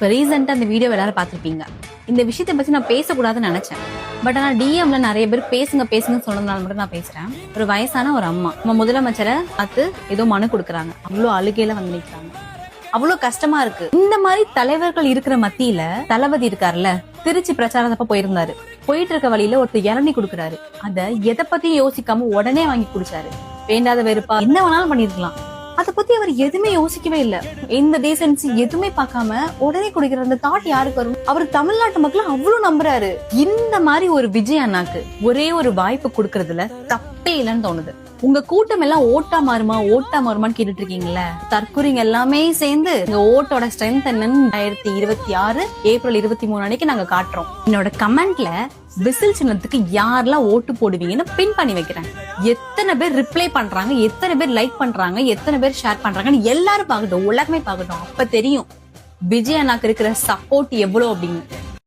இப்ப ரீசெண்டா அந்த வீடியோ எல்லாரும் பாத்திருப்பீங்க. இந்த விஷயத்தை பத்தி நான் பேசக்கூடாதுன்னு நினைச்சேன். பட் ஆனா டிஎம்ல நிறைய பேர் பேசுங்கன்னு சொன்னதுனால மட்டும் நான் பேசுறேன். ஒரு வயசான ஒரு அம்மா நம்ம முதலமைச்சரை பார்த்து ஏதோ மனு கொடுக்குறாங்க. அவ்வளவு அழுகையில வந்து நிற்கிறாங்க. அவ்வளவு கஷ்டமா இருக்கு. இந்த மாதிரி தலைவர்கள் இருக்கிற மத்தியில தளபதி இருக்காருல்ல, திருச்சி பிரச்சாரத்தப்ப போயிருந்தாரு. போயிட்டு இருக்க வழியில ஒருத்தர் இளநீ கொடுக்குறாரு. அத எதை பத்தியும் யோசிக்காம உடனே வாங்கி குடிச்சாரு. வேண்டாத வெறுப்பா என்ன வேணாலும் பண்ணிருக்கலாம். அத பத்தி அவர் எதுவுமே யோசிக்கவே இல்ல. இந்த டீசன்சி எதுவுமே பார்க்காம உடனே குடிக்கிற அந்த தாட் யாருக்கு வரும்? அவர் தமிழ்நாட்டு மக்களை அவ்வளவு நம்புறாரு. இந்த மாதிரி ஒரு விஜய் அண்ணாக்கு ஒரே ஒரு வாய்ப்பு கொடுக்கறதுல தப்பே இல்லைன்னு தோணுது. உங்க கூட்டம் எல்லாம் ஓட்டா மாறுமான்னு கேட்டுட்டு இருக்கீங்களா? தற்கொலைங்க எல்லாமே சேர்ந்து இந்த ஓட்டோட ஸ்ட்ரென்த் என்னன்னு 2026 ஏப்ரல் 23 அன்னைக்கு நாங்க காட்டுறோம். என்னோட கமெண்ட்ல விசில் சின்னத்துக்கு யாரெல்லாம் ஓட்டு போடுவீங்கன்னு பின் பண்ணி வைக்கிறேன். எத்தனை பேர் ரிப்ளை பண்றாங்க, எத்தனை பேர் லைக் பண்றாங்க, எத்தனை பேர் ஷேர் பண்றாங்கன்னு எல்லாரும் பாக்கட்டும், உலகமே பாக்கட்டும். அப்ப தெரியும் விஜய் அண்ணாக்கு இருக்கிற சப்போர்ட் எவ்வளவு அப்படின்னு.